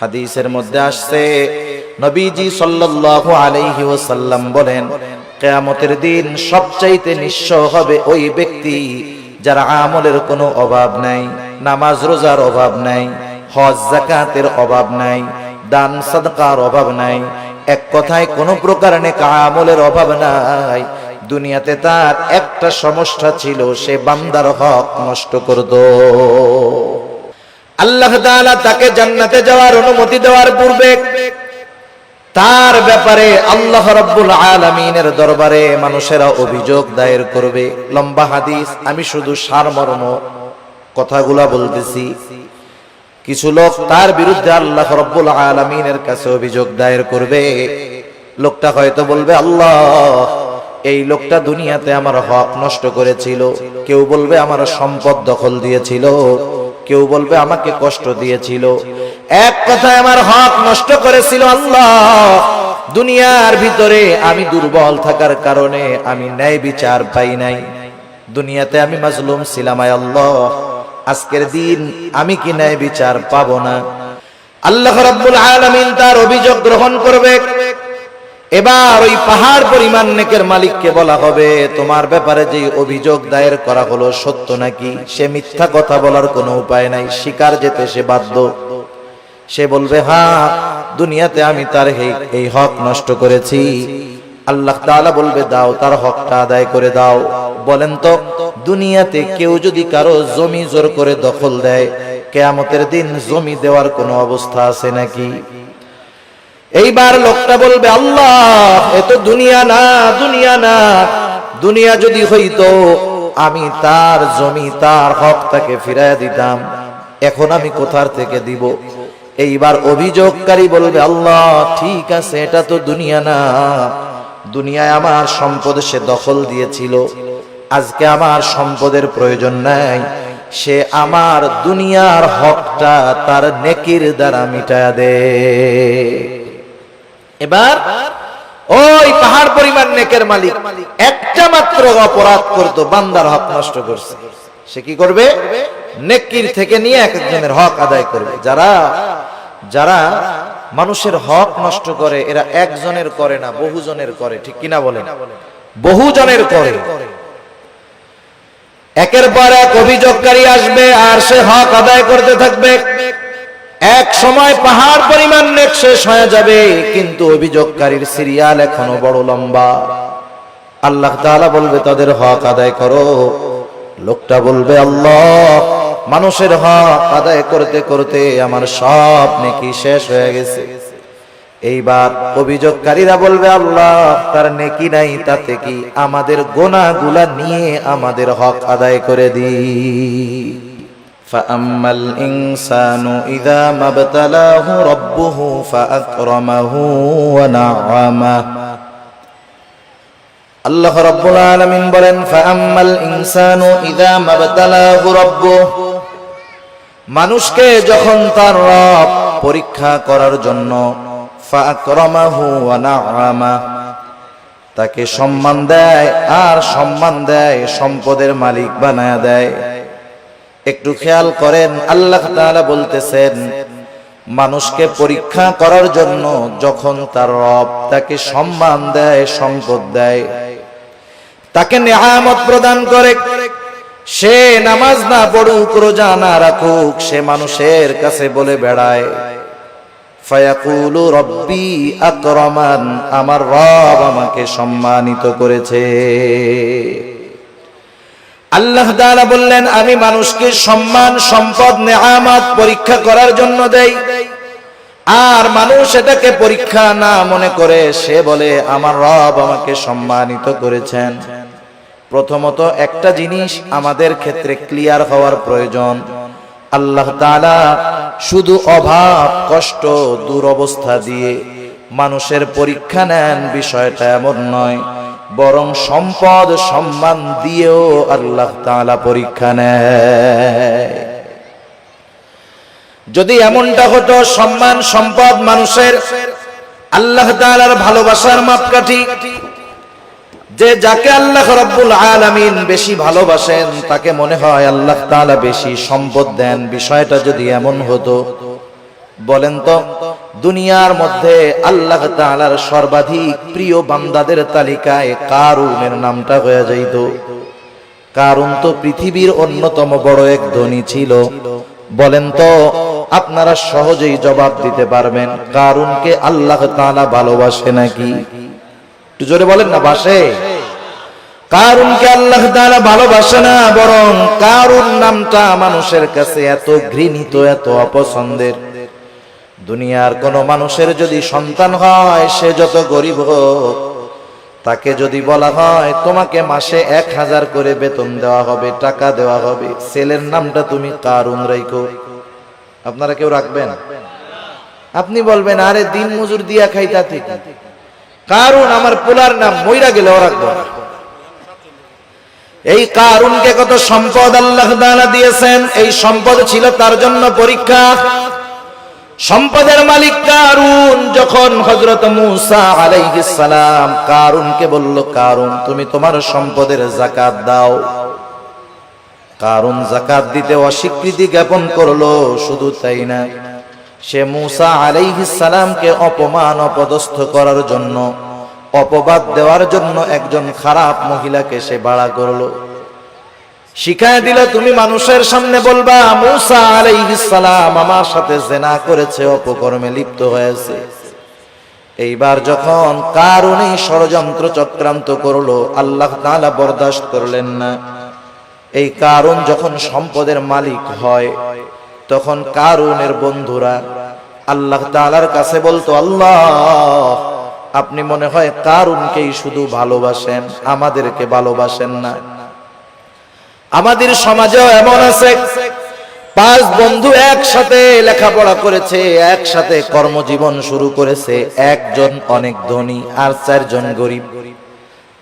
হাদিসের মধ্যে আসছে, নবীজি সাল্লাল্লাহু আলাইহি ওয়াসাল্লাম বলেন, কিয়ামতের দিন সবচাইতে নিঃস্ব হবে ওই ব্যক্তি যার আমলের কোনো অভাব নাই, নামাজ রোজার অভাব নাই, হজ যাকাতের অভাব নাই, দান সাদকার অভাব নাই, এক কথায় কোনো প্রকার নেক আমলের অভাব নাই। দুনিয়াতে তার একটা সমস্যা ছিল, সে বান্দার হক নষ্ট করত। আল্লাহ তাআলা তাকে জান্নাতে যাওয়ার অনুমতি দেওয়ার পূর্বে তার ব্যাপারে আল্লাহ রাব্বুল আলামিনের দরবারে মানুষেরা অভিযোগ দায়ের করবে। লম্বা হাদিস, আমি শুধু সারমর্ম কথাগুলা বলতেছি। কিছু লোক তার বিরুদ্ধে আল্লাহ রাব্বুল আলামিনের কাছে অভিযোগ দায়ের করবে। লোকটা হয়তো বলবে, আল্লাহ, এই লোকটা দুনিয়াতে আমার হক নষ্ট করেছিল। কেউ বলবে আমার সম্পদ দখল দিয়েছিল, কেউ বলবে আমাকে কষ্ট দিয়েছিল। এক কথায় আমার হক নষ্ট করেছিল। আল্লাহ, দুনিয়ার ভিতরে আমি দুর্বল থাকার কারণে আমি ন্যায় বিচার পাই নাই। দুনিয়াতে আমি মাজলুম ছিলাম। আল্লাহ, আজকের দিন আমি কি ন্যায় বিচার পাবো না? আল্লাহ রাব্বুল আলামিন তার অভিযোগ গ্রহণ করবে। এবার ওই পাহাড় পরিমাণ নেকের মালিককে বলা হবে, তোমার ব্যাপারে যে অভিযোগ দায়ের করা হলো সত্য নাকি? সে মিথ্যা কথা বলার কোনো উপায় নাই, স্বীকার যেতে সে বাধ্য। সে বলবে, হ্যাঁ, দুনিয়াতে আমি তার এই হক নষ্ট করেছি। আল্লাহ তাআলা বলবে, দাও, তার হকটা আদায় করে দাও। বলেন তো, দুনিয়াতে কেউ যদি কারো জমি জোর করে দখল দেয়, কিয়ামতের দিন জমি দেওয়ার কোনো অবস্থা আছে নাকি? এইবার লোকটা বলবে, আল্লাহ, এ তো দুনিয়া না, দুনিয়া না। দুনিয়া যদি হইতো আমি তার জমি, তার হক তাকে ফিরাইয়া দিতাম। এখন আমি কোথার থেকে দিব? এইবার অভিযোগকারী বলবে, আল্লাহ, ঠিক আছে, এটা তো দুনিয়া না। দুনিয়ায় আমার সম্পদ সে দখল দিয়েছিল, আজকে আমার সম্পদের প্রয়োজন নাই। সে আমার দুনিয়ার হকটা তার নেকির দ্বারা মিটায়া দে। এবার ওই পাহাড় পরিমাণ নেকের মালিক একটা মাত্র অপরাধ করত, বান্দার হক নষ্ট করছে। সে কি করবে? নেকির থেকে নিয়ে এক একজনের হক আদায় করবে। যারা মানুষের হক নষ্ট করে, এরা একজনের করে না, বহুজনের করে। ঠিক কিনা বলেন? বহুজনের করে। একের পর এক অভিযোগকারী আসবে আর সে হক আদায় করতে থাকবে। এক সময় পাহাড় পরিমাণ নেক শেষ হয়ে যাবে, কিন্তু অভিযোগকারীর সিরিয়াল এখনো বড় লম্বা। আল্লাহ তাআলা বলবে, তাদের হক আদায় করো। লোকটা বলবে, আল্লাহ, মানুষের হক আদায় করতে করতে আমার সব নেকি শেষ হয়ে গেছে। এইবার অভিযোগকারীরা বলবে, আল্লাহ, তার নেকি নাই, তাতে কি? আমাদের গুনাহগুলা নিয়ে আমাদের হক আদায় করে দিই। فأما الإنسان إذا ما ابتلاه ربه فأكرمه ونعمه। আল্লাহ রাব্বুল আলামিন বলেন, فأما الإنسان إذا ما ابتلاه ربه। মানুষকে যখন তার রব পরীক্ষা করার জন্য فأكرمه ونعمه, তাকে সম্মান দেয় আর সম্মান দেয়, সম্পদের মালিক বানায়া দেয়। একটু খেয়াল করেন, আল্লাহ তাআলা বলতেছেন, মানুষকে পরীক্ষা করার জন্য যখন তার রব তাকে সম্মান দেয়, সম্পদ দেয়, তাকে নিয়ামত প্রদান করে, সে নামাজ না পড়ুক, রোজা না রাখুক, সে মানুষের কাছে বলে বেড়ায়, ফায়াকুলু রব্বি আকরামান, আমার রব আমাকে সম্মানিত করেছে। আল্লাহ তাআলা বললেন, আমি মানুষকে সম্মান, সম্পদ, নিয়ামত পরীক্ষা করার জন্য দেই। আর মানুষ এটাকে পরীক্ষা না মনে করে সে বলে, আমার রব আমাকে সম্মানিত করেছেন। প্রথমত একটা জিনিস আমাদের ক্ষেত্রে ক্লিয়ার হওয়ার প্রয়োজন, আল্লাহ তাআলা শুধু অভাব, কষ্ট, দুরবস্থা দিয়ে মানুষের পরীক্ষা নেন, বিষয়টা এমন নয়। বরং সম্পদ, সম্মান দিয়েও আল্লাহ তাআলা পরীক্ষা নেয়। যদি এমনটা হতো, সম্মান, সম্পদ মানুষের আল্লাহ তাআলার ভালোবাসার মাপকাঠি, যে যাকে আল্লাহ রাব্বুল আলামিন বেশি ভালোবাসেন তাকে মনে হয় আল্লাহ তাআলা বেশি সম্পদ দেন, বিষয়টা যদি এমন হতো, বলেন তো দুনিয়ার মধ্যে আল্লাহ তাআলার সর্বাধিক প্রিয় বান্দাদের তালিকায় কারুনের নামটা হয়ে যাইত। কারুন তো পৃথিবীর অন্যতম বড় এক ধনী ছিল। বলেন তো আপনারা সহজেই জবাব দিতে পারবেন কারুনকে আল্লাহ তাআলা ভালোবাসে নাকি? একটু জোরে বলেন না, বাসে? কারুনকে আল্লাহ তাআলা ভালোবাসে না, বরং কারুন নামটা মানুষের কাছে এত ঘৃণিত, এত অপছন্দের। দুনিয়ার কোন মানুষের যদি সন্তান হয়, সে যত গরিব হোক, তাকে যদি বলা হয় তোমাকে মাসে 1000 করে বেতন দেওয়া হবে, টাকা দেওয়া হবে, ছেলের নামটা তুমি কারুন রাখো, আপনারা কেউ রাখবেন? আপনি বলবেন আরে দিন মজুর দিয়া খাইতা ঠিক, কারুন আমার পোলার নাম, মইরা গেলেও রাখবো না। এই কারুনকে কত সম্পদ আল্লাহ তাআলা দিয়েছেন, এই সম্পদ ছিল তার জন্য পরীক্ষা। সম্পদের মালিক কারুন যখন হযরত মূসা আলাইহিস সালাম কারুনকে বলল, কারুন তুমি তোমার সম্পদের যাকাত দাও। কারুন যাকাত দিতে অস্বীকৃতি জ্ঞাপন করলো। শুধু তাই না, সে মূসা আলাইহিস সালামকে অপমান অপদস্থ করার জন্য, অপবাদ দেওয়ার জন্য একজন খারাপ মহিলাকে সে ভাড়া করলো। শিখায় দিল তুমি মানুষের সামনে বলবা মূসা আলাইহিস সালাম আমার সাথে জিনা করেছে, অপকর্মে লিপ্ত হয়েছে। এইবার যখন কারুন ষড়যন্ত্র চক্রান্ত করলো, আল্লাহ তাআলা বরদাস্ত করলেন না। এই কারুন যখন সম্পদের মালিক হয়, তখন কারুনের বন্ধুরা আল্লাহ তাআলার কাছে বলতো, আল্লাহ আপনি মনে হয় কারুনকেই শুধু ভালোবাসেন, আমাদেরকে ভালোবাসেন না। আমাদের সমাজেও এমন আছে, 5 বন্ধু একসাথে লেখাপড়া করেছে, একসাথে কর্মজীবন শুরু করেছে, একজন অনেক ধনী আর 4 জন গরিব।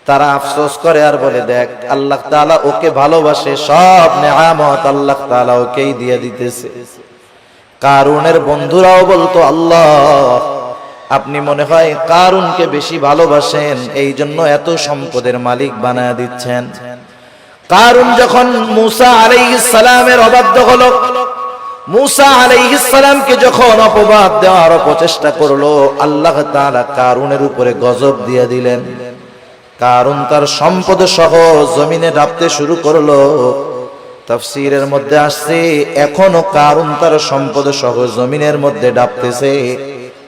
তারা আফসোস করে আর বলে দেখ আল্লাহ তাআলা ওকে ভালোবাসে, সব নেয়ামত আল্লাহ তাআলা ওকেই দিয়ে দিতেছে। কারুনের বন্ধুরাও বলতো, আল্লাহ আপনি মনে হয় কারুনকে বেশি ভালোবাসেন, এই জন্য এত সম্পদের মালিক বানায় দিচ্ছেন। কারুন যখন মূসা আলাইহিস সালামের অবাধ্য হলো, মূসা আলাইহিস সালামকে যখন অপবাদ দেওয়ার প্রচেষ্টা করলো, আল্লাহ তাআলা কারুনের উপরে গজব দিয়ে দিলেন। কারুন তার সম্পদ সহ জমিনে ডাবতে শুরু করলো। তাফসীরের মধ্যে আসছে এখনো কারুন তার সম্পদ সহ জমিনের মধ্যে ডাবতেছে,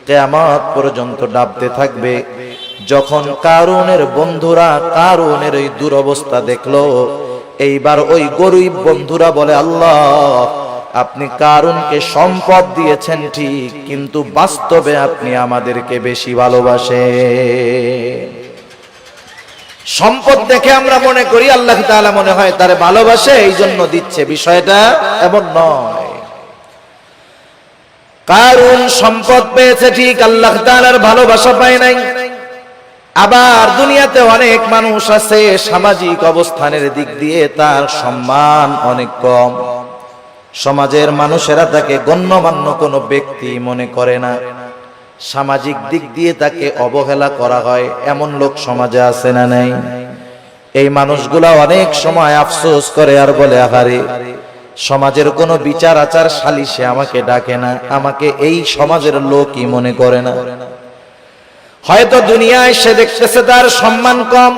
কিয়ামত পর্যন্ত ডাবতে থাকবে। যখন কারুনের বন্ধুরা কারুনের এই দুরবস্থা দেখলো, এইবার ওই গরিব বন্ধুরা বলে, আল্লাহ আপনি কারুনকে সম্পদ দিয়েছেন ঠিক, কিন্তু বাস্তবে আপনি আমাদেরকে বেশি ভালোবাসেন। সম্পদ দেখে আমরা মনে করি আল্লাহ তাআলা মনে হয় তারে ভালোবাসে, এই জন্য দিচ্ছে, বিষয়টা এমন নয়। কারুন সম্পদ পেয়েছে ঠিক, আল্লাহ তাআলার ভালোবাসা পায় নাই। আবার দুনিয়াতে অনেক মানুষ আছে সামাজিক অবস্থানের দিক দিয়ে তার সম্মান অনেক কম, সমাজের মানুষেরা তাকে গণ্যমান্য কোনো ব্যক্তি মনে করে না, সামাজিক দিক দিয়ে তাকে অবহেলা করা হয়, এমন লোক সমাজে আছে না নাই? এই মানুষগুলা অনেক সময় আফসোস করে আর বলে, আহারে সমাজের কোনো বিচার আচার সালিশে আমাকে ডাকে না, আমাকে এই সমাজের লোকই মনে করে না। হয়তো দুনিয়ায় সে দেখতেছে তার সম্মান কম,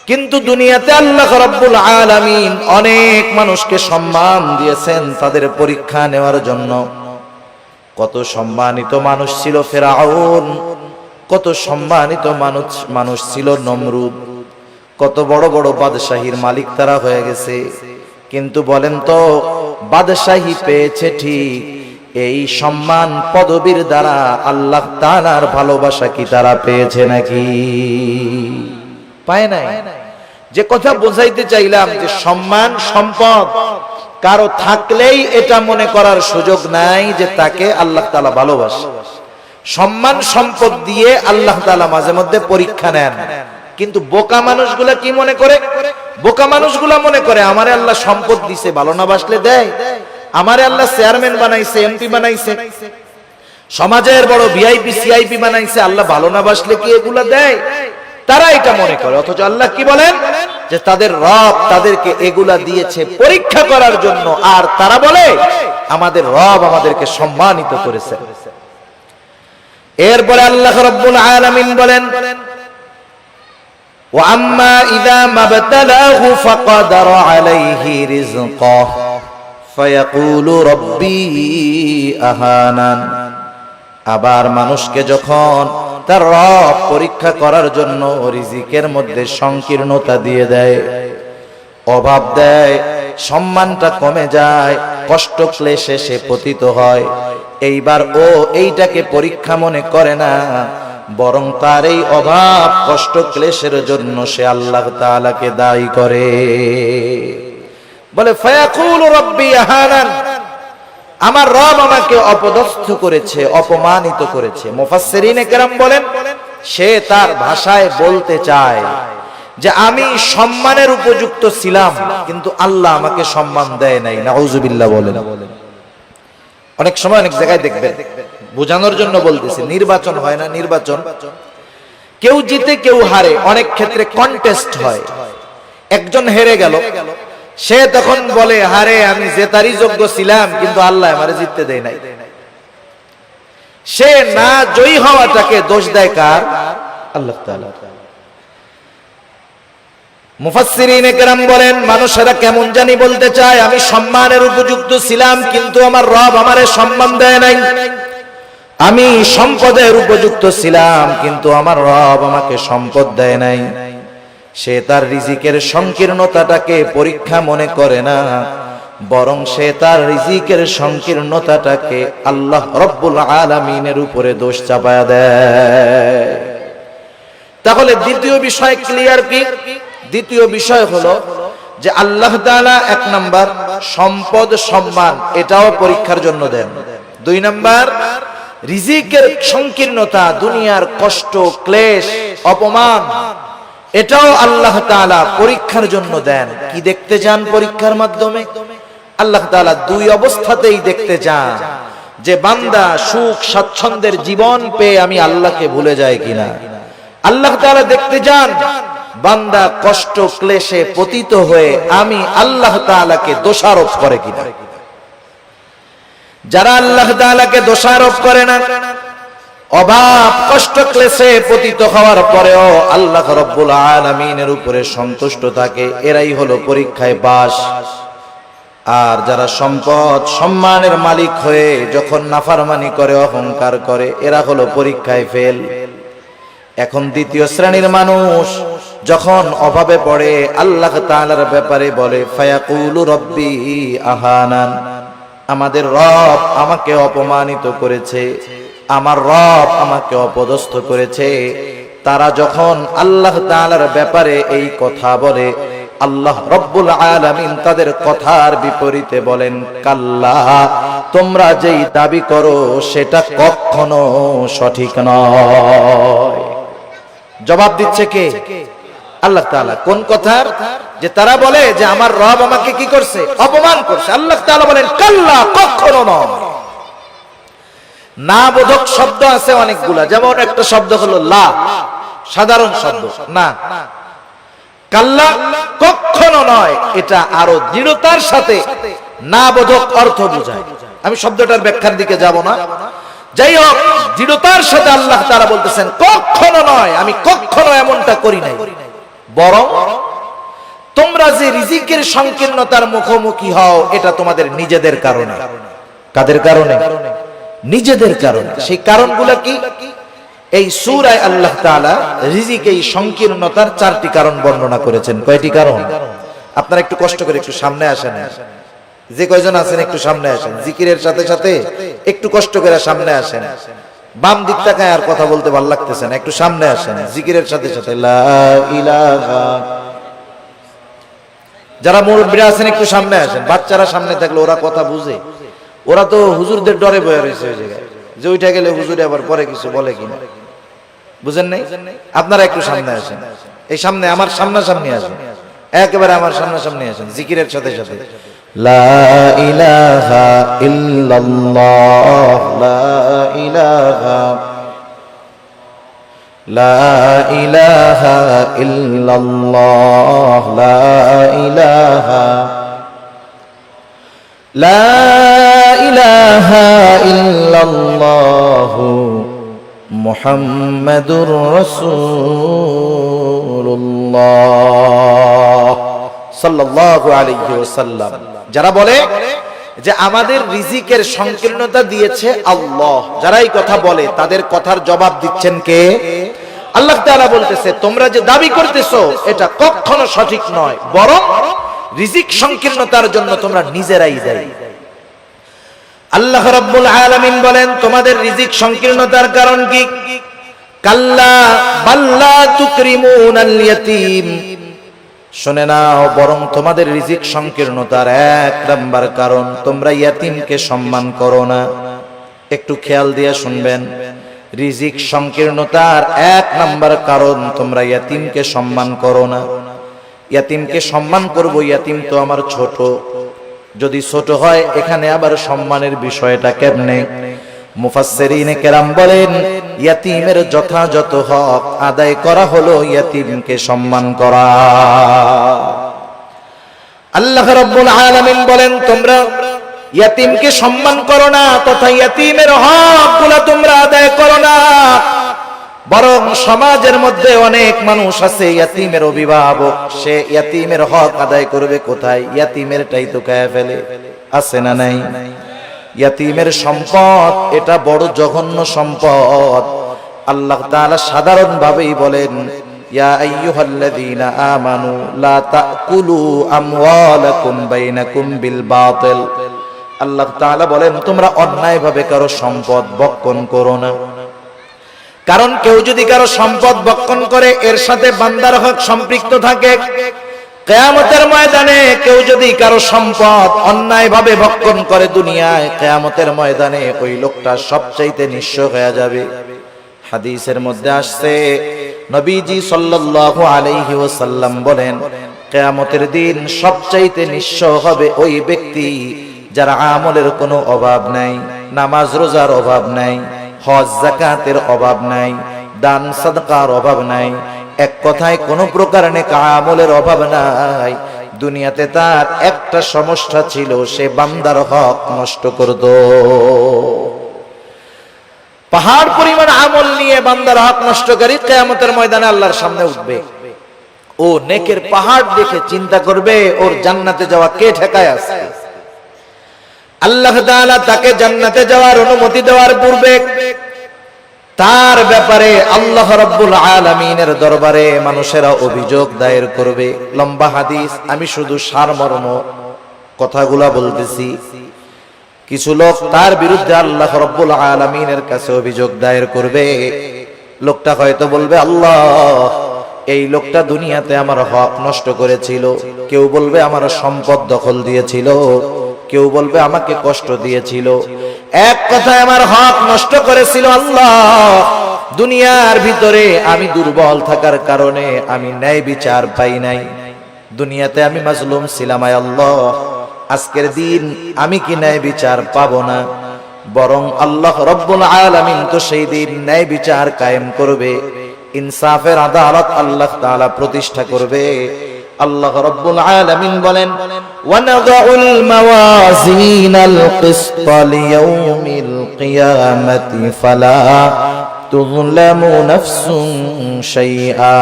কিন্তু দুনিয়াতে আল্লাহ রাব্বুল আলামিন অনেক মানুষকে সম্মান দিয়েছেন তাদের পরীক্ষা নেওয়ার জন্য। কত সম্মানিত মানুষ ছিল ফেরাউন, কত সম্মানিত মানুষ ছিল নমরুদ, কত বড় বড় বাদশাহীর মালিক তারা হয়ে গেছে। কিন্তু বলেন তো বাদশাহী পেয়েছে ঠিক, এই সম্মান পদবীর দ্বারা আল্লাহ তাআলার ভালোবাসা কি তারা পেয়েছে নাকি? পায় নাই। যে কথা বোঝাইতে চাইলাম যে সম্মান সম্পদ কারো থাকলেই এটা মনে করার সুযোগ নাই যে তাকে আল্লাহ তাআলা ভালোবাসে। সম্মান সম্পদ দিয়ে আল্লাহ তাআলা মাঝে মধ্যে পরীক্ষা নেন, কিন্তু বোকা মানুষগুলা কি মনে করে? বোকা মানুষগুলা মনে করে আমারে আল্লাহ সম্পদ দিছে, ভালো না বাসলে দেয়। আমারে আল্লাহ চেয়ারম্যান বানাইছে, এমপি বানাইছে, সমাজের বড় ভিআইপি সিআইপি বানাইছে, আল্লাহ ভালো না বাসলে কি এগুলা দেয়? তারা এটা মনে করে। অথচ আল্লাহ কি বলেন? যে তাদের রব তাদেরকে এগুলা দিয়েছে পরীক্ষা করার জন্য, আর তারা বলে আমাদের রব আমাদেরকে সম্মানিত করেছে। এরপরে আল্লাহ রাব্বুল আলামিন বলেন, ওয়া আম্মা ইযা মাবতালাহু ফাকাদার আলাইহি রিজকাহ ফায়াকুলু রাব্বি আহানান। আবার মানুষকে যখন তার রব পরীক্ষা করার জন্য রিজিকের মধ্যে সংকীর্ণতা দিয়ে দেয়, অভাব দেয়, সম্মানটা কমে যায়, কষ্ট ক্লেশে সে পতিত হয়, এইবার ও এইটাকে পরীক্ষা মনে করে না, বরং তার এই অভাব কষ্ট ক্লেশের জন্য সে আল্লাহ তাআলাকে দায়ী করে। বলে ফায়াকুলু রাব্বি আহানান, আমার রব আমাকে অপদস্থ করেছে, অপমানিত করেছে। মুফাসসিরিনে কেরাম বলেন, সে তার ভাষায় বলতে চায় যে আমি সম্মানের উপযুক্ত ছিলাম, কিন্তু আল্লাহ আমাকে সম্মান দেয় নাই। নাউজুবিল্লাহ বলেন। অনেক সময় অনেক জায়গায় দেখবেন, বোঝানোর জন্য বলতেছি, নির্বাচন হয় না, নির্বাচন কেউ জিতে কেউ হারে, অনেক ক্ষেত্রে কন্টেস্ট হয়। একজন হেরে গেল, সে তখন বলে হারে আমি জেতারই যোগ্য ছিলাম, কিন্তু আল্লাহ আমারে জিততে দেয় নাই। সে না জয়ী হওয়াটাকে দোষ দেয় কার? আল্লাহ তাআলা। মুফাসসিরিনে কেরাম বলেন, মানুষেরা কেমন জানি বলতে চায় আমি সম্মানের উপযুক্ত ছিলাম, কিন্তু আমার রব আমারে সম্মান দেয় নাই। আমি সম্পদের উপযুক্ত ছিলাম, কিন্তু আমার রব আমাকে সম্পদ দেয় নাই। সে তার রিজিকের সংকীর্ণতাটাকে পরীক্ষা মনে করে না, বরং সে তার রিজিকের সংকীর্ণতাটাকে আল্লাহ রব্বুল আলামিনের উপরে দোষ চাপায়া দেয়। তাহলে দ্বিতীয় বিষয় ক্লিয়ার কি? দ্বিতীয় বিষয় হলো যে আল্লাহ তাআলা এক নাম্বার সম্পদ সম্মান এটাও পরীক্ষার জন্য দেন। দুই নাম্বার রিজিকের সংকীর্ণতা, দুনিয়ার কষ্ট ক্লেশ অপমান, এটাও আল্লাহ তাআলা পরীক্ষার জন্য দেন। কি দেখতে চান পরীক্ষার মাধ্যমে? আল্লাহ তাআলা দুই অবস্থাতেই দেখতে চান যে বান্দা সুখ স্বাচ্ছন্দ্যের জীবন পেয়ে আমি আল্লাহকে ভুলে যাই কিনা। আল্লাহ তাআলা দেখতে চান বান্দা কষ্ট ক্লেশে পতিত হয়ে আমি আল্লাহ তাআলাকে দোষারোপ করে কিনা। যারা আল্লাহ তাআলাকে দোষারোপ করে না, অভাব কষ্ট ক্লেশে পতিত হওয়ার পরেও আল্লাহ রাব্বুল আলামিনের উপরে সন্তুষ্ট থাকে, এরাই হলো পরীক্ষায় পাস। আর যারা সম্পদ সম্মানের মালিক হয়ে যখন নাফরমানি করে, অহংকার করে, এরা হলো পরীক্ষায় ফেল। এখন দ্বিতীয় শ্রেণীর মানুষ যখন অভাবে পড়ে আল্লাহ তাআলার ব্যাপারে বলে ফায়াকুলু রাব্বি আহানান, আমাদের রব আমাকে অপমানিত করেছে, আমার রব আমাকে অপদস্থ করেছে। তারা যখন আল্লাহ তাআলার ব্যাপারে এই কথা বলে, আল্লাহ রব্বুল আলামিন তাদের কথার বিপরীতে বলেন কাল্লা, তোমরা যেই দাবি করো সেটা কখনো সঠিক নয়। জবাব দিচ্ছে কে? আল্লাহ তাআলা। কোন কথার? যে তারা বলে যে আমার রব আমাকে কি করছে? অপমান করছে। আল্লাহ তাআলা বলেন কাল্লা, কখনো নয়। না বোধক শব্দ আছে অনেকগুলা, যেমন একটা শব্দ হলো লা, সাধারণ শব্দ না। কাল্লা কখনো নয়, এটা আরো দৃঢ়তার সাথে না বোধক অর্থ বোঝায়। আমি শব্দটার ব্যাখ্যার দিকে যাব না। যাই হোক, দৃঢ়তার সাথে আল্লাহ তাআলা বলতেছেন কখনো নয়, আমি কখনো এমনটা করি নাই, বরং তোমরা যে রিজিকের সংকীর্ণতার মুখোমুখি হও এটা তোমাদের নিজেদের কারণে। কাদের কারণে? নিজেদের কারণে। সেই কারণগুলো কি? এই সূরায় আল্লাহ তাআলা রিজিক এই সংকীর্ণতার 4টি কারণ বর্ণনা করেছেন। কয়টি কারণ? আপনারা একটু কষ্ট করে একটু সামনে আসেন, যে কয়জন আছেন একটু সামনে আসেন, জিকিরের সাথে সাথে একটু কষ্ট করে সামনে আসেন। বাম দিক তাকায় আর কথা বলতে ভালো লাগতেছে না, একটু সামনে আসেন জিকিরের সাথে সাথে। লা ইলাহা। যারা মুরব্বিরা আছেন একটু সামনে আসেন। বাচ্চারা সামনে থাকলে ওরা কথা বুঝে, ওরা তো হুজুরদের ডরে বয়ে রয়েছে ওই জায়গায়, যে ওইটা গেলে হুজুরে আবার পরে কিছু বলে কিনা, বুঝেন নাই? আপনারা একটু সামনে আসেন, এই সামনে আমার সামনাসামনি আসেন, একেবারে আমার সামনাসামনি আসেন জিকিরের সাথে সাথে। লা ইলাহা ইল্লাল্লাহ, লা ইলাহা লা ইলাহা ইল্লাল্লাহ, লা ইলাহা, লা ইলাহা ইল্লাল্লাহ মুহাম্মাদুর রাসূলুল্লাহ সাল্লাল্লাহু আলাইহি ওয়াসাল্লাম। যারা বলে যে আমাদের রিজিকের সংকীর্ণতা দিয়েছে আল্লাহ, যারা এই কথা বলে তাদের কথার জবাব দিচ্ছেন কে? আল্লাহ তাআলা বলতেছে তোমরা যে দাবি করতেছো এটা কখনো সঠিক নয়, বরং রিজিক সংকীর্ণতার জন্য তোমরা নিজেরাই দায়ী। আল্লাহ রাব্বুল আলামিন বলেন তোমাদের রিজিক সংকীর্ণতার কারণ কি? কাল্লা বাল্লা তুকরিমুনাল ইয়াতীম, শুনে নাও, বরং তোমাদের রিজিক সংকীর্ণতার এক নাম্বার কারণ তোমরা ইয়াতীমকে সম্মান করো না। একটু খেয়াল দিয়ে শুনবেন, রিজিক সংকীর্ণতার এক নাম্বার কারণ তোমরা ইয়াতীমকে সম্মান করো না। ইয়াতীমকে সম্মান করব, ইয়াতীম তো আমার ছোট, যদি ছোট হয় এখানে আবার সম্মানের বিষয়টা কেমনে? মুফাসসিরিনে কেরাম বলেন ইয়াতীমের যথাযথ হক আদায় করা হলো ইয়াতীমকে সম্মান করা। আল্লাহ রাব্বুল আলামিন বলেন তোমরা ইয়াতীমকে সম্মান করো না, তথা ইয়াতীমের হকগুলো তোমরা আদায় করো না, বরং সমাজের মধ্যে অনেক মানুষ আছে ইয়াতীমের অভিভাবক, সে ইয়াতীমের হক আদায় করবে কোথায়? ইয়াতীমেরটাই তো খায় ফেলে, আছে না নাই? ইয়াতীমের সম্পদ এটা বড় জঘন্য সম্পদ। আল্লাহ তাআলা সাধারণ ভাবেই বলেন ইয়া আইয়ুহাল্লাযীনা আমানু লা তাকুলু আমওয়ালাকুম বাইনাকুম বিল বাতিল। আল্লাহ তাআলা বলেন তোমরা অন্যায়ভাবে কারো সম্পদ ভক্ষণ করো না। কারণ কেউ যদি কারো সম্পদ ভক্ষণ করে এর সাথে বান্দার হক সম্পৃক্ত থাকে। কিয়ামতের ময়দানে কেউ যদি কারো সম্পদ অন্যায়ভাবে ভক্ষণ করে দুনিয়ায়, কিয়ামতের ময়দানে ওই লোকটা সবচাইতে নিঃস্ব হয়ে যাবে। হাদিসের মধ্যে আসছে নবীজি সাল্লাল্লাহু আলাইহি ওয়াসাল্লাম বলেন কিয়ামতের দিন সবচাইতে নিঃস্ব হবে ওই ব্যক্তি যার আমলের কোনো অভাব নাই, নামাজ রোজার অভাব নাই, হজ যাকাতের অভাব নাই, দান সাদকার অভাব নাই, এক কথায় কোনো প্রকার নেক আমলের অভাব নাই। দুনিয়াতে তার একটা সমস্যা ছিল, সে বান্দার হক নষ্ট করত। পাহাড় পরিমাণ আমল নিয়ে বান্দার হক নষ্টকারী কিয়ামতের ময়দানে আল্লাহর সামনে উঠবে। ও নেকের পাহাড় দেখে চিন্তা করবে ওর জান্নাতে যাওয়া কে ঠেকায় আছে। আল্লাহ তাআলা তাকে জান্নাতে যাওয়ার অনুমতি দেওয়ার পূর্বে তার ব্যাপারে আল্লাহ রাব্বুল আলামিনের দরবারে মানুষেরা অভিযোগ দায়ের করবে। লম্বা হাদিস, আমি শুধু সারমর্ম কথাগুলা বলতেছি। কিছু লোক তার বিরুদ্ধে আল্লাহ রাব্বুল আলামিনের কাছে অভিযোগ দায়ের করবে। লোকটা হয়তো বলবে আল্লাহ এই লোকটা দুনিয়াতে আমার হক নষ্ট করেছিল, কেউ বলবে আমার সম্পদ দখল দিয়েছিল, কেউ বলবে আমাকে কষ্ট দিয়েছিল, এক কথায় আমার হক নষ্ট করেছিল। আল্লাহ দুনিয়ার ভিতরে আমি দুর্বল থাকার কারণে আমি ন্যায় বিচার পাই নাই, দুনিয়াতে আমি মাজলুম ছিলাম। আল্লাহ আজকের দিন আমি কি ন্যায় বিচার পাবো না? বরং আল্লাহ রব্বুল আলামিন তো সেই দিন ন্যায় বিচার কায়েম করবে, ইনসাফের আদালত আল্লাহ তাআলা প্রতিষ্ঠা করবে। আল্লাহ রাব্বুল আলামিন বলেন ওয়ানাদাউল মাওয়াজিনাল কিসতা লিয়াউমিল কিয়ামাতি ফালা তুযলামু নাফসুন শাইআ।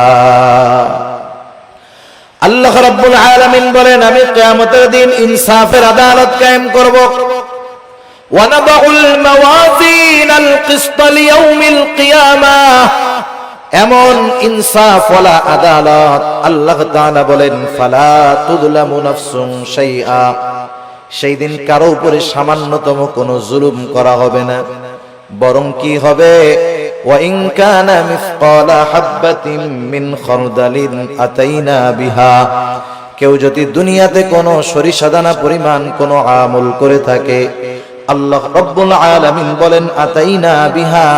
আল্লাহ রাব্বুল আলামিন বলেন আমি কিয়ামতের দিন ইনসাফের আদালত কায়েম করব। ওয়ানাদাউল মাওয়াজিনাল কিসতা লিয়াউমিল কিয়ামাহ, এমন ইনসাফ ওয়ালা আদালত আল্লাহ তাআলা বলেন ফালা তুযলামু নাফসুন শাইআ, সেই দিন কারো উপরে সামান্যতম কোনো জুলুম করা হবে না, বরং কি হবে ওয়া ইন কানা মিসকালা হাববাতিন মিন খারদালিন আতাইনা বিহা, কেউ যদি দুনিয়াতে কোনো সরিষা দানা পরিমাণ কোনো আমল করে থাকে আল্লাহ রাব্বুল আলামিন বলেন আতাইনা বিহা,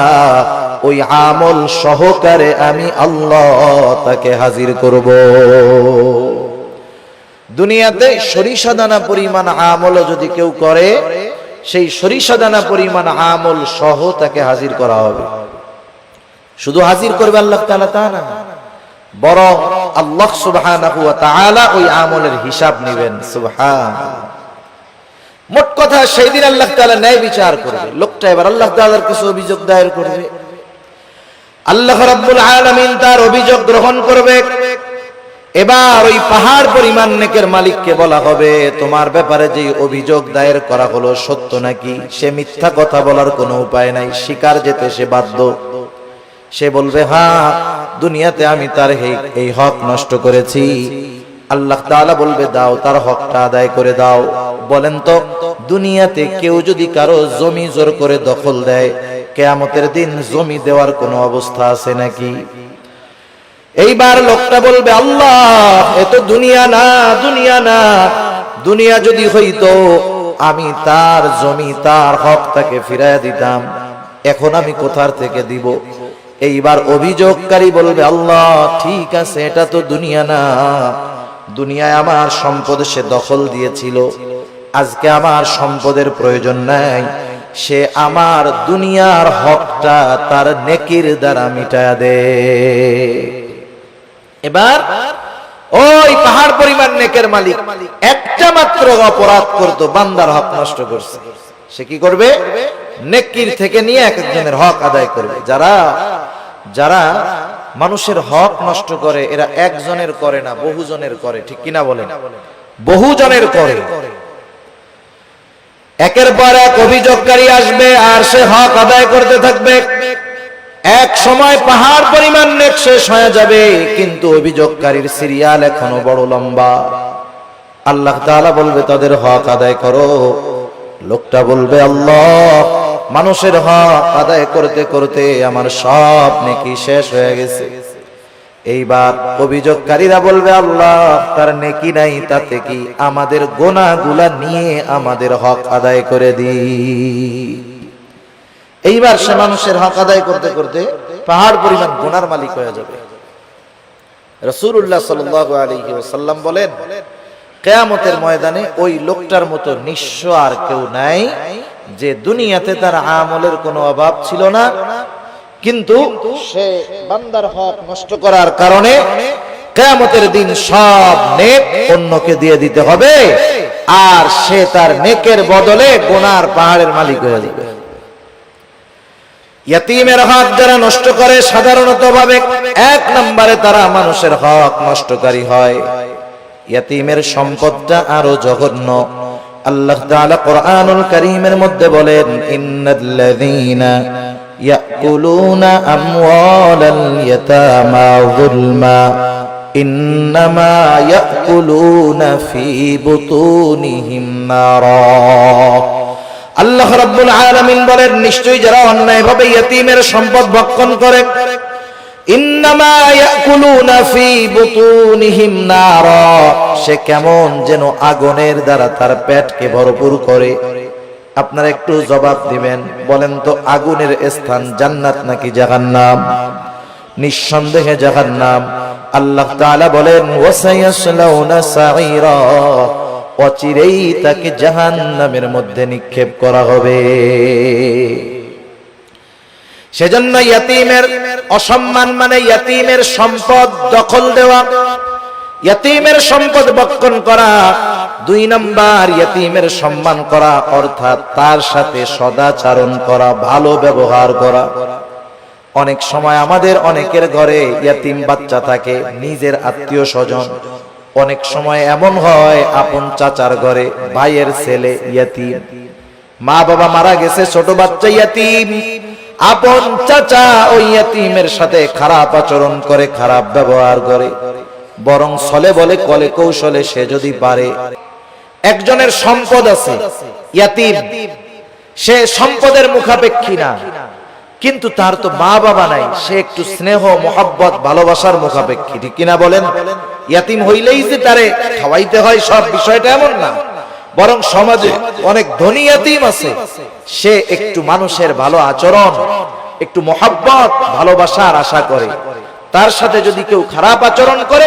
ওই আমল সহকারে আমি আল্লাহ তাকে হাজির করব। দুনিয়াতে সরিষা দানা পরিমাণ আমল যদি কেউ করে সেই সরিষা দানা পরিমাণ আমল সহ তাকে হাজির করা হবে। শুধু হাজির করবে আল্লাহ তাআলা তা না, বরং আল্লাহ সুবহানাহু ওয়া তাআলা ওই আমলের হিসাব নেবেন। সুবহানাল্লাহ। মোট কথা সেই দিন আল্লাহ তাআলা ন্যায় বিচার করবে। লোকটা এবার আল্লাহ তাআলার কাছে অভিযোগ দায়ের করবে, আল্লাহ রাব্বুল আলামিন তার অভিযোগ গ্রহণ করবে। এবার ওই পাহাড় পরিমাণ নেকের মালিককে বলা হবে, তোমার ব্যাপারে যে অভিযোগ দায়ের করা হলো সত্য নাকি? সে মিথ্যা কথা বলার কোনো উপায় নাই, স্বীকার যেতে সে বাধ্য। সে বলবে, হ্যাঁ, দুনিয়াতে আমি তার এই হক নষ্ট করেছি। আল্লাহ তাআলা বলবে, দাও, তার হকটা আদায় করে দাও। বলেন তো, দুনিয়াতে কেউ যদি কারো জমি জোর করে দখল দেয়, কিয়ামতের দিন জমি দেওয়ার কোনো অবস্থা আছে নাকি? এইবার লোকটা বলবে, আল্লাহ, এ তো দুনিয়া না, দুনিয়া না। দুনিয়া যদি হইতো আমি তার জমি, তার হক তাকে ফিরাইয়া দিতাম, এখন আমি কোথার থেকে দিব? এইবার অভিযোগকারী বলবে, আল্লাহ, ঠিক আছে, এটা তো দুনিয়া না। দুনিয়ায় আমার সম্পদ সে দখল দিয়েছিল, আজকে আমার সম্পদের প্রয়োজন নাই, সে আমার দুনিয়ার হকটা তার নেকির দ্বারা মিটায়া দে। এবার ওই পাহাড় পরিমাণ নেকের মালিক একটা মাত্র অপরাধ করতো, বান্দার হক নষ্ট করছে, সে কি করবে? নেকির থেকে নিয়ে এক একজনের হক আদায় করবে। যারা মানুষের হক নষ্ট করে, এরা একজনের করে না, বহুজনের করে, ঠিক কিনা বলেন? বহুজনের করে। একের পর এক অভিযোগকারী আসবে আর সে হক আদায় করতে থাকবে। এক সময় পাহাড় পরিমাণ নেক শেষ হয়ে যাবে, কিন্তু অভিযোগকারীর সিরিয়াল এখনো বড় লম্বা। আল্লাহ তাআলা বলবে, তাদের হক আদায় করো। লোকটা বলবে, আল্লাহ, মানুষের হক আদায় করতে করতে আমার সব নেকি শেষ হয়ে গেছে। এইবার অভিযোগকারীরা বলবে, আল্লাহ, তার নেকি নাই, তাতে কি? আমাদের গুনাহগুলা নিয়ে আমাদের হক আদায় করে দিই। এইবার সে মানুষের হক আদায় করতে করতে পাহাড় পরিমাণ গুনার মালিক হয়ে যাবে। রাসূলুল্লাহ সাল্লাল্লাহু আলাইহি ওয়াসাল্লাম বলেন, কিয়ামতের ময়দানে ওই লোকটার মতো নিঃস্ব আর কেউ নাই, যে দুনিয়াতে তার আমলের কোনো অভাব ছিল না, কিন্তু সে বান্দার হক নষ্ট করার কারণে কিয়ামতের দিন সব নেক অন্যকে দিয়ে দিতে হবে, আর সে তার নেকের বদলে গুনার পাহাড়ের মালিক হয়ে যাবে। ইয়াতীমের হক যারা নষ্ট করে, সাধারণত ভাবে এক নম্বরে তারা মানুষের হক নষ্টকারী হয়। ইয়াতীমের সম্পদটা আরো জঘন্য। আল্লাহ তাআলা কোরআনুল কারীমের মধ্যে বলেন, ইন্নাল্লাযীনা ইয়াকুলুনা আমওয়ালাল ইয়াতামা যুলমা ইন্নামা ইয়াকুলুনা ফি বুতুনিহিম নারা। আল্লাহ রাব্বুল আলামিন বলেন, নিশ্চয়ই যারা অন্যায়ভাবে ইয়াতীমের সম্পদ ভক্ষণ করে, ইন্নামা ইয়াকুলুনা ফি বুতুনিহিম নারা, সে কেমন যেন আগুনের দ্বারা তার পেটকে ভরপুর করে। আপনারা একটু জবাব দিবেন, বলেন তো, আগুনের স্থান জান্নাত নাকি জাহান্নাম? নিঃসন্দেহে জাহান্নাম। আল্লাহ তাআলা বলেন, ওয়াসায়াসলাউনা সাঈরা, অচিরেই তাকে জাহান্নামের মধ্যে নিক্ষেপ করা হবে। সেজন্য ইয়াতীমের অসম্মান মানে ইয়াতীমের সম্পদ দখল দেওয়া, ইয়াতীমের সম্পদ ভক্ষণ করা। দুই নাম্বার, ইয়াতীমের সম্মান করা, অর্থাৎ তার সাথে সদাচরণ করা, ভালো ব্যবহার করা। অনেক সময় আমাদের অনেকের ঘরে ইয়াতীম বাচ্চা থাকে, নিজের আত্মীয় স্বজন। অনেক সময় এমন হয়, আপন চাচার ঘরে ভাইয়ের ছেলে ইয়াতীম, মা বাবা মারা গেছে, ছোট বাচ্চা ইয়াতীম। আপন চাচা ওই ইয়াতীমের সাথে খারাপ আচরণ করে, খারাপ ব্যবহার করে, বরং ছলে বলে কলে কৌশলে সে যদি পারে। একজনের সম্পদ আছে, ইয়াতীম, সে সম্পদের মুখাপেক্ষী না, কিন্তু তার তো মা বাবা নাই, সে একটু স্নেহ মোহাব্বত ভালোবাসার মুখাপেক্ষী, ঠিক কিনা বলেন? ইয়াতীম হইলেই যে তারে খাওয়াইতে হয় সব, বিষয়টা এমন না। বরং সমাজে অনেক ধনী ইয়াতীম আছে, সে একটু মানুষের ভালো আচরণ, একটু মোহাব্বত ভালোবাসার আশা করে। তার সাথে যদি কেউ খারাপ আচরণ করে,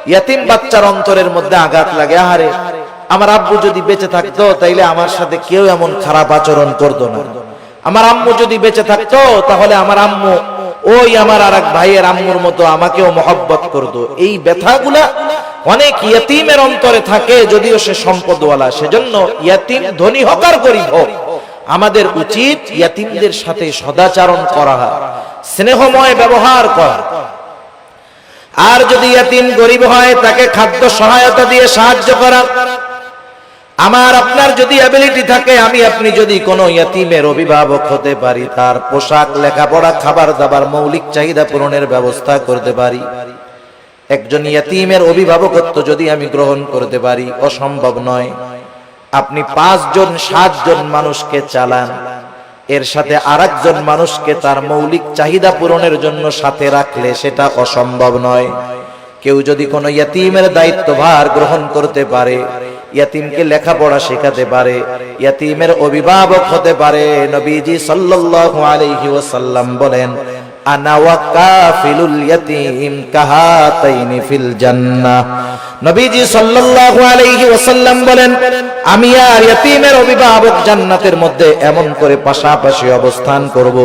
ইয়াতীম বাচ্চার অন্তরের মধ্যে আঘাত লাগে, আহারে, আমার আব্বু যদি বেঁচে থাকতো তাইলে আমার সাথে কেউ এমন খারাপ আচরণ করতো না। আমার আম্মু যদি বেঁচে থাকতো তাহলে আমার আম্মু ওই আমার আরেক ভাইয়ের আম্মুর মতো আমাকেও মহব্বত করতো। এই ব্যথাগুলা অনেক ইয়তীমের অন্তরে থাকে, যদিও সে সম্পদওয়ালা। সেজন্য ইয়তীম ধনী হোক আর গরিব হোক, আমাদের উচিত ইয়তীমদের সাথে সদাচরণ করা, স্নেহময় ব্যবহার করা। আর যদি ইয়তীম গরিব হয়, তাকে খাদ্য সহায়তা দিয়ে সাহায্য করা। আমার আপনার যদি অ্যাবিলিটি থাকে, আমি আপনি যদি কোনো ইয়তীমের অভিভাবক হতে পারি, তার পোশাক, লেখাপড়া, খাবার দাবার, মৌলিক চাহিদা পূরণের ব্যবস্থা করতে পারি, একজন ইয়তীমের অভিভাবকত্ব যদি আমি গ্রহণ করতে পারি, অসম্ভব নয়। আপনি 5 জন 7 জন মানুষকে চালান, এর সাথে আরেকজন মানুষকে তার মৌলিক চাহিদা পূরণের জন্য সাথে রাখলে সেটা অসম্ভব নয়। কেউ যদি কোনো ইয়তীমের দায়িত্বভার গ্রহণ করতে পারে, ইয়তীমকে লেখাপড়া শেখাতে পারে, ইয়তীমের অভিভাবক হতে পারে, নবীজি সাল্লাল্লাহু আলাইহি ওয়াসাল্লাম বলেন, আনা ওয়া কাফিলুল ইয়তীম কাহাতাইনি ফিল জান্নাহ। নবীজি সাল্লাল্লাহু আলাইহি ওয়াসাল্লাম বলেন, আমি আর ইয়তীমের অভিভাবক জান্নাতের মধ্যে এমন করে পাশাপাশি অবস্থান করব।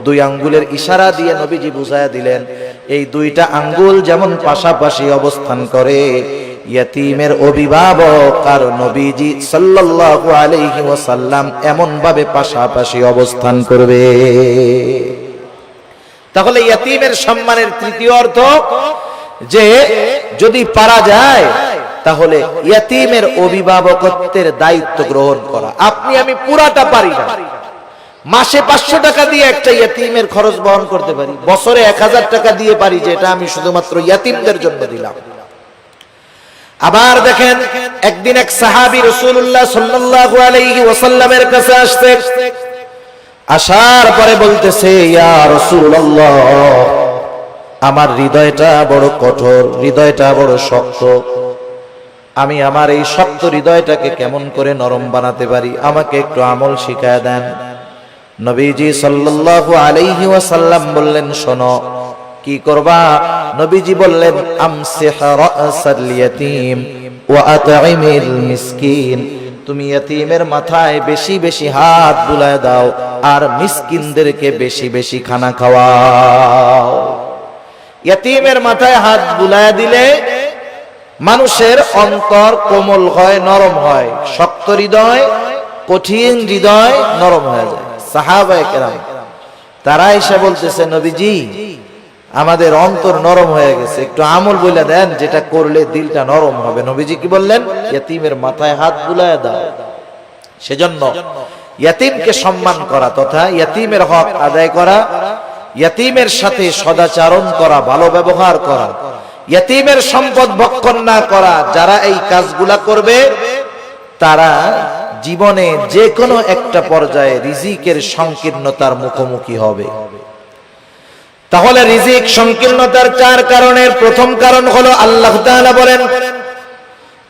2 আঙ্গুলের ইশারা দিয়ে নবীজি বুঝায়া দিলেন, এই 2টা আঙ্গুল যেমন পাশাপাশি অবস্থান করে, ইয়তীমের অভিভাবক আর নবীজি সাল্লাল্লাহু আলাইহি ওয়াসাল্লাম এমন ভাবে পাশাপাশি অবস্থান করবে। তাহলে ইয়তীমের সম্মানের তৃতীয় অর্থ যে যদি পারা যায়, তাহলে ইয়তীমের অভিভাবকত্বের দায়িত্ব গ্রহণ করা। আপনি আমি পুরাটা পারি না, মাসে 500 টাকা দিয়ে একটা ইয়তীমের খরচ বহন করতে পারি, বছরে 1000 টাকা দিয়ে পারি যে এটা আমি শুধুমাত্র ইয়তীমদের জন্য দিলাম। আবার দেখেন, একদিন এক সাহাবী রাসূলুল্লাহ সাল্লাল্লাহু আলাইহি ওয়াসাল্লামের কাছে আসছে। আসার পরে বলতেছে, ইয়া রাসূলুল্লাহ, আমার হৃদয়টা বড় কঠোর, হৃদয়টা বড় শক্ত, আমি আমার এই শক্ত হৃদয়টাকে কেমন করে নরম বানাতে পারি, আমাকে একটু আমল শিখায় দেন। নবীজি সাল্লাল্লাহু আলাইহি ওয়াসাল্লাম বললেন, শোনো কি করবা। নবীজি বললেন, আমসিহ রাসাল ইয়াতীম ওয়া আতঈমিল মিসকিন, তুমি ইয়তীমের মাথায় বেশি বেশি হাত বুলায় দাও আর মিসকিনদেরকে বেশি বেশি খানা খাওয়াও। ইয়তীমের মাথায় হাত বুলায় দিলে মানুষের অন্তর কোমল হয়, নরম হয়। শক্ত হৃদয়, কঠিন হৃদয় নরম হয়ে যায়। সাহাবায়ে কেরাম তারা এসে বলতেছে, নবীজি আমাদের অন্তর নরম হয়ে গেছে, একটু আমল বলে দেন যেটা করলে দিলটা নরম হবে। নবীজি কি বললেন? ইয়তীমের মাথায় হাত বুলায় দাও। সেজন্য ইয়তীমকে সম্মান করা তথা ইয়তীমের হক আদায় করা, ইয়তীমের সাথে সদাচরণ করা, ভালো ব্যবহার করা, ইয়তীমের সম্পদ ভক্ষণ না করা, যারা এই কাজগুলা করবে তারা জীবনে যে কোনো একটা পর্যায়ে রিজিকের সংকীর্ণতার মুখোমুখি হবে। তাহলে রিজিক সংকীর্ণতার 4 কারণের প্রথম কারণ হলো আল্লাহ তাআলা বলেন,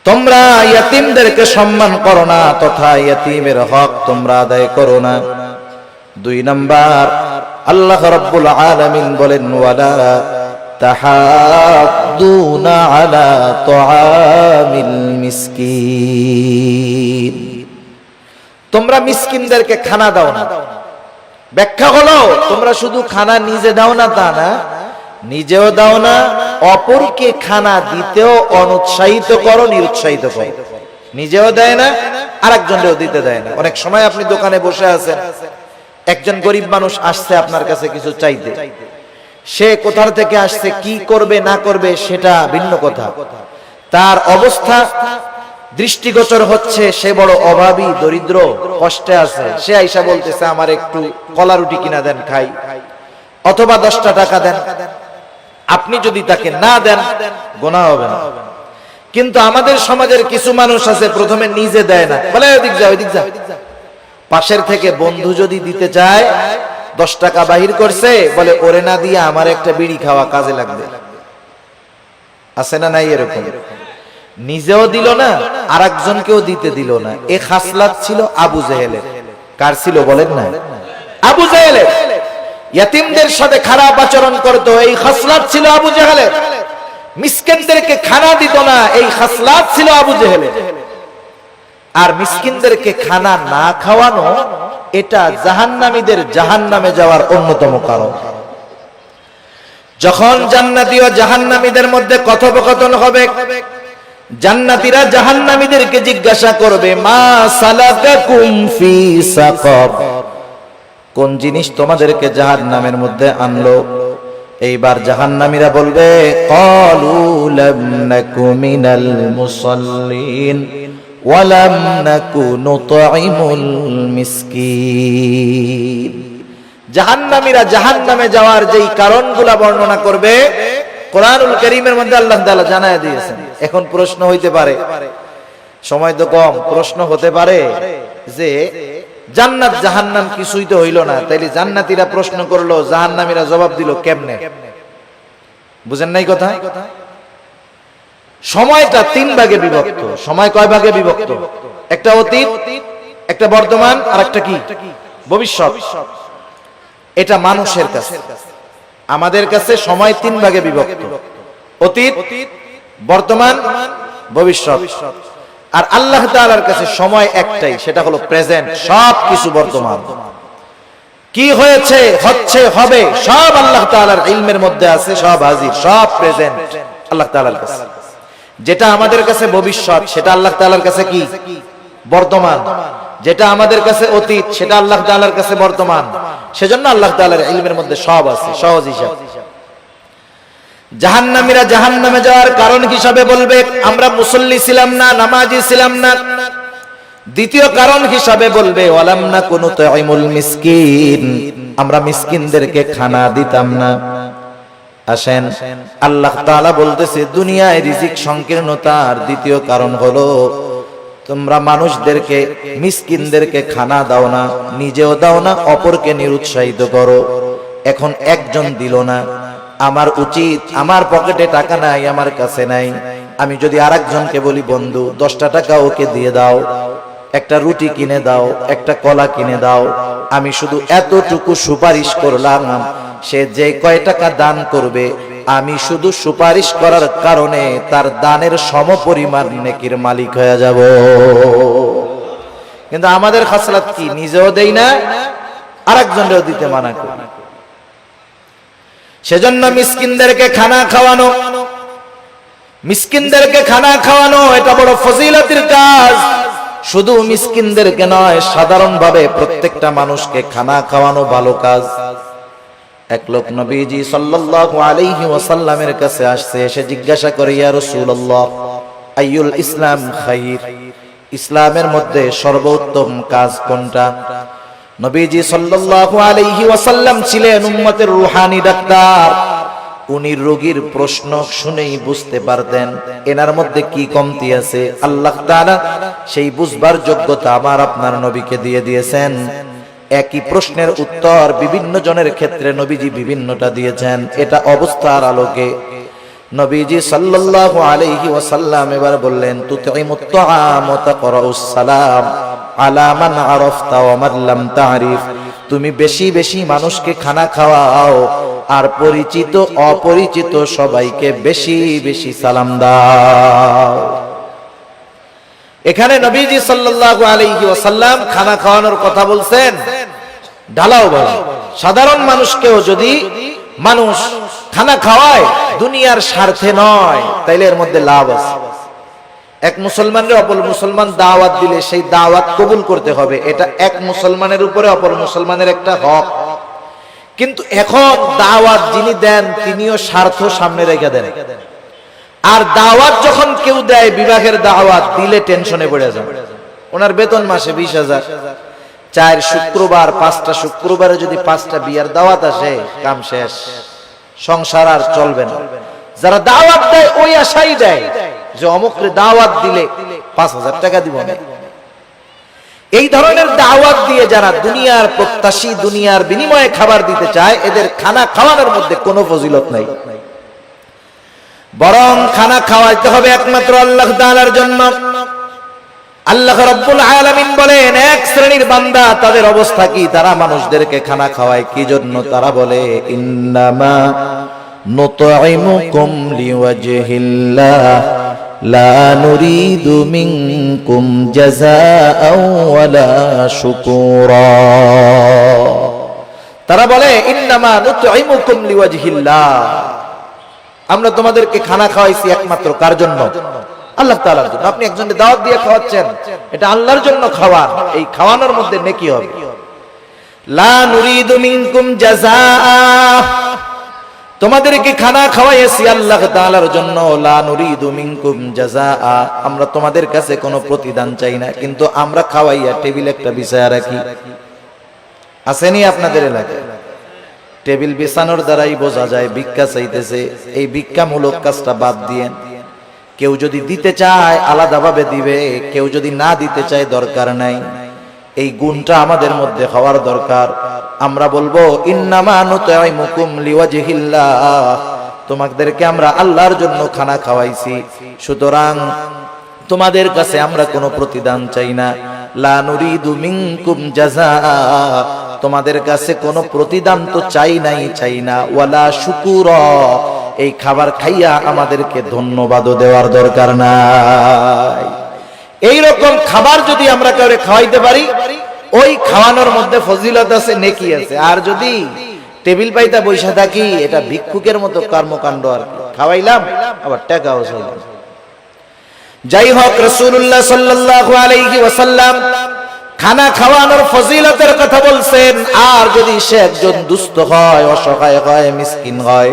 তোমরা ইয়তীমদেরকে সম্মান করো না তথা ইয়তীমের হক তোমরা আদায় করো না। 2 নাম্বার, আল্লাহ রাব্বুল আলামিন বলেন, ওয়ালা তাহাদ্দুনা আলা তুআমিল মিসকিন, তোমরা মিসকিনদেরকে খানা দাও না। ব্যাখ্যা হলো, তোমরা শুধু খানা নিজে দাও না তা না, নিজেও দাও না, অপরকে খানা দিতেও অনুৎসাহিত করো, নিরুৎসাহিত করো। নিজেও দেয় না, আরেকজনকেও দিতে দেয় না। অনেক সময় আপনি দোকানে বসে আছেন, একজন গরিব মানুষ আসছে আপনার কাছে কিছু চাইতে, সে কোথা থেকে আসছে, কি করবে না করবে সেটা ভিন্ন কথা, তার অবস্থা দৃষ্টিগোচর হচ্ছে সে বড় অভাবী, দরিদ্র, কষ্টে আছে। সে আইসা বলতেছে, আমার একটু কলা রুটি কিনা দেন খাই, অথবা 10টা টাকা দেন। আপনি যদি তাকে না দেন গুনাহ হবে না। কিন্তু আমাদের সমাজের কিছু মানুষ আছে, প্রথমে নিজে দেয় না, বলে ওইদিক যা ওইদিক যা। পাশের থেকে বন্ধু যদি দিতে চায়, 10 টাকা বাহির করছে, বলে ওরে না দিয়ে আমার একটা বিড়ি খাওয়া কাজে লাগবে। আছে না নাই এরকম? নিজেও দিল না, আরেকজনকেও দিতে দিল না। এই খাসলাত ছিল আবু জেহেলের। কার ছিল বলেন না? আবু জেহেলের। ইয়তীমদের সাথে খারাপ আচরণ করত, এই খাসলাত ছিল আবু জেহেলের। মিসকিনদেরকে খানা দিত না, এই খাসলাত ছিল আবু জেহেলের। আর মিসকিনদেরকে খানা না খাওয়ানো, এটা জাহান্নামীদের জাহান্নামে যাওয়ার অন্যতম কারণ। যখন জান্নাতি ও জাহান্নামীদের মধ্যে কথোপকথন হবে, জান্নাতীরা জাহান্নামীদেরকে জিজ্ঞাসা করবে, মা সালাকাকুম ফি সাকার, কোন জিনিস তোমাদেরকে জাহান্নামের মধ্যে আনলো? এইবার জাহান্নামীরা বলবে, ক্বালু লাম নাকু মিনাল মুসাল্লিন ওয়া লাম নাকু নুতঈমুল মিসকিন। জাহান্নামীরা জাহান্নামে যাওয়ার যেই কারণগুলো বর্ণনা করবে কোরআনুল কারীমের মধ্যে আল্লাহ তাআলা জানায় দিয়েছেন। এখন প্রশ্ন হইতে পারে, সময় তো কম, প্রশ্ন হতে পারে যে জান্নাত জাহান্নাম কিছুই তো হইল না, তাইলে জান্নাতীরা প্রশ্ন করলো, জাহান্নামীরা জবাব দিল কেমনে? বুঝেন নাই কথা? সময়টা 3 ভাগে বিভক্ত। সময় কয় ভাগে বিভক্ত? একটা অতীত, একটা বর্তমান, আর একটা কি ভবিষ্যৎ। এটা মানুষের কাছে, আমাদের কাছে সময় 3 ভাগে বিভক্ত, অতীত, বর্তমান, ভবিষ্যৎ। আর আল্লাহ তাআলার কাছে সময় একটাই, সেটা হলো প্রেজেন্ট। সব কিছু বর্তমান, কি হয়েছে, হচ্ছে, হবে, সব আল্লাহ তাআলার ইলমের মধ্যে আছে, সব হাজির, সব প্রেজেন্ট আল্লাহ তাআলার কাছে। যেটা আমাদের কাছে ভবিষ্যৎ, সেটা আল্লাহ তাআলার কাছে কি বর্তমান। যেটা আমাদের কাছে অতীত, সেটা আল্লাহ তাআলার কাছে বর্তমান। সেজন্য আল্লাহ তাআলার ইলমের মধ্যে সব আছে, সহজ হিসাব। জাহান্নামীরা জাহান্নামে যাওয়ার কারণ হিসাবে বলবে, আমরা মুসল্লি ছিলাম না, নামাজি ছিলাম না। দ্বিতীয় কারণ হিসাবে বলবে, ওয়ালাম নাকু নুতঈমুল মিসকিন, আমরা মিসকিনদেরকে খানা দিতাম না। আসেন, আল্লাহ তাআলা বলতেছে দুনিয়ায় রিজিক সংকীর্ণতার দ্বিতীয় কারণ হলো তোমরা মানুষদেরকে, মিসকিনদেরকে খানা দাও না, নিজেও দাও না, অপরকে নিরুৎসাহিত করো। এখন একজন দিল না, আমার উচিত, আমার পকেটে টাকা নাই, আমার কাছে নাই, আমি যদি আরেকজনকে বলি, বন্ধু 10টা টাকা ওকে দিয়ে দাও, একটা রুটি কিনে দাও, একটা কলা কিনে দাও, আমি শুধু এতটুকু সুপারিশ করলাম, সে যে কয় টাকা দান করবে, আমি শুধু সুপারিশ করার কারণে তার দানের সমপরিমাণ নেকির মালিক হয়ে যাব। কিন্তু আমাদের খাসলাত কি, নিজেও দেই না, আরেকজনেরও দিতে মানা করি। সেজন্য মিসকিনদেরকে খানা খাওয়ানো, মিসকিনদেরকে খানা খাওয়ানো এটা বড় ফজিলতের কাজ। শুধু মিসকিনদেরকে নয়, সাধারণভাবে প্রত্যেকটা মানুষকে খানা খাওয়ানো ভালো কাজ। এক লোক নবীজি সাল্লাল্লাহু আলাইহি ওয়াসাল্লামের কাছে আসছে, এসে জিজ্ঞাসা করে, ইয়া রাসূলুল্লাহ, আইয়ুল ইসলাম খাইর, ইসলামের মধ্যে সর্বোত্তম কাজ কোনটা? নবীজি সাল্লাল্লাহু আলাইহি ওয়াসাল্লাম ছিলেন উম্মতের রূহানী ডাক্তার। উনি রোগীর প্রশ্ন শুনেই বুঝতে পারতেন এনার মধ্যে কি কমতি আছে। আল্লাহ তাআলা সেই বুঝবার যোগ্যতা আমার আপনার নবীকে দিয়ে দিয়েছেন। একই প্রশ্নের উত্তর বিভিন্ন জনের ক্ষেত্রে নবীজি বিভিন্নটা দিয়েছেন। এটা অবস্থার আলোকে নবীজি সাল্লাল্লাহু আলাইহি ওয়াসাল্লাম এবার বললেন, তুতঈমুত তাআম ওয়া তাকরাউস সালাম আলা মান আরাফতা ওয়া মান লাম তা'রিফ, তুমি বেশি বেশি মানুষকে খানা খাওয়াও, আর পরিচিত অপরিচিত সবাইকে বেশি বেশি সালাম দাও। এখানে নবীজি সাল্লাল্লাহু আলাইহি ওয়াসাল্লাম খানা খাওয়ানোর কথা বলছেন ঢালাও ভাবে। সাধারণ মানুষকেও যদি মানুষ খানা খাওয়ায় দুনিয়ার স্বার্থে নয়, তাইলে এর মধ্যে লাভ আছে। এক মুসলমানের অপর মুসলমান দাওয়াত দিলে সেই দাওয়াত কবুল করতে হবে, এটা এক মুসলমানের উপরে অপর মুসলমানের একটা হক। কিন্তু এখন দাওয়াত যিনি দেন তিনিও স্বার্থ সামনে রেখে দেন। আর দাওয়াত যখন কেউ দেয়, বিবাহের দাওয়াত দিলে টেনশনে পড়ে যায়। ওনার বেতন মাসে 20,000, 4 শুক্রবার 5টা শুক্রবারে যদি 5টা বিয়ার দাওয়াত আসে, কাম শেষ, সংসার আর চলবে না। যারা দাওয়াত দেয় ওই আশাই দেয় যে অমুকরে দাওয়াত দিলে 5,000 টাকা দিব না। এই ধরনের দাওয়াত দিয়ে যারা দুনিয়ার প্রত্যাশী, দুনিয়ার বিনিময়ে খাবার দিতে চায়, এদের খানা খাওয়ানোর মধ্যে কোনো ফজিলত নাই। বরং খানা খাওয়াইতে হবে একমাত্র আল্লাহ তাআলার জন্য। আল্লাহ রাব্বুল আলামিন বলেন, এক শ্রেণীর বান্দা, তাদের অবস্থা কি? তারা মানুষদেরকে খানা খাওয়ায় কি জন্য? তারা বলে, ইন্নামা নুতঈমুকুম লিওয়াজহিল্লাহ লা নুরিদু মিনকুম জাযাআও ওয়ালা শুকুরা। তারা বলে ইন্নামা নুতঈমুকুম লিওয়াজহিল্লাহ, আমরা তোমাদেরকে খানা খাওয়াইছি একমাত্র কার জন্য? আল্লাহ তাআলার জন্য। আপনি একজনকে দাওয়াত দিয়ে খাওয়াচ্ছেন, এটা আল্লাহর জন্য খাওয়ান, এই খাওয়ানোর মধ্যে নেকি হবে। লা নুরিদু মিনকুম জাযাআ, তোমাদেরকে খানা খাওয়াইছি আল্লাহ তাআলার জন্য। লা নুরিদু মিনকুম জাযাআ, আমরা তোমাদের কাছে কোনো প্রতিদান চাই না, কিন্তু আমরা খাওয়াইয়া টেবিল একটা বিছায়া রাখি। আসেনি আপনাদের এলাকায়? টেবিল বিছানোর দ্বারাই বোঝা যায় ভিক্ষা চাইতেছে। এই ভিক্ষামূলক কাজটা বাদ দিয়েন। কেউ যদি দিতে চায় আলাদাভাবে দিবে, কেউ যদি না দিতে চায় দরকার নাই। এই গুণটা আমাদের মধ্যে হওয়ার দরকার। আমরা বলবো ইন্নামা নুতঈমুকুম লিওয়াজহিল্লাহ, তোমাদেরকে আমরা আল্লাহর জন্য খানা খাওয়াইছি, সুতরাং তোমাদের কাছে আমরা কোনো প্রতিদান চাই না। লা নুরিদু মিনকুম জাযাআ, তোমাদের কাছে কোনো প্রতিদান তো চাই না। ওয়ালা শুকুরা, এই খাবার খাইয়া আমাদেরকে ধন্যবাদও দেওয়ার দরকার নাই। এই রকম খাবার যদি আমরা কাউকে খাওয়াইতে পারি, ওই খাওয়ানোর মধ্যে ফজিলত আছে, নেকি আছে। আর যদি টেবিল পাইতা বৈশা থাকি, এটা ভিক্ষুকের মতো কর্মকাণ্ড। আর খাওয়াইলাম আবার টাকাও চাইলাম। যাই হোক, রাসূলুল্লাহ সাল্লাল্লাহু আলাইহি ওয়াসাল্লাম খানা খাওয়ানোর ফজিলতের কথা বলছেন। আর যদি সে একজন দুস্থ হয়, অসহায় হয়, মিসকিন হয়,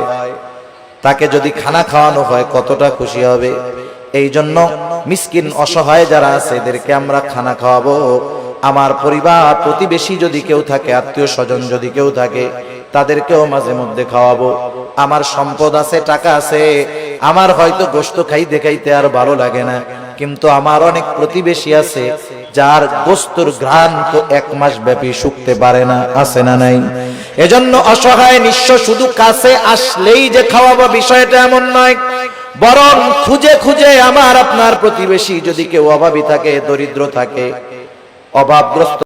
তাকে যদি খানা খাওয়ানো হয় কতটা খুশি হবে। এই জন্য মিসকিন অসহায় যারা আছে এদেরকে আমরা খানা খাওয়াবো। আমার পরিবার প্রতিবেশী যদি কেউ থাকে, আত্মীয় স্বজন যদি কেউ থাকে, তাদেরকেও মাঝে মধ্যে খাওয়াবো। আমার সম্পদ আছে, টাকা আছে, আমার হয়তো গোশত খাইতে খাইতে আর ভালো লাগে না, কিন্তু আমার অনেক প্রতিবেশী আছে যার গোশতর ঘ্রাণ তো 1 মাস ব্যাপী শুকতে পারে না, আছে না নাই? এজন্য অসহায় নিঃস্ব শুধু কাছে আসলেই যে খাওয়াবো বিষয়টা এমন নয়, বরং খুঁজে খুঁজে আমার আপনার প্রতিবেশী যদি কেউ অভাবী থাকে, দরিদ্র থাকে, অভাবগ্রস্ত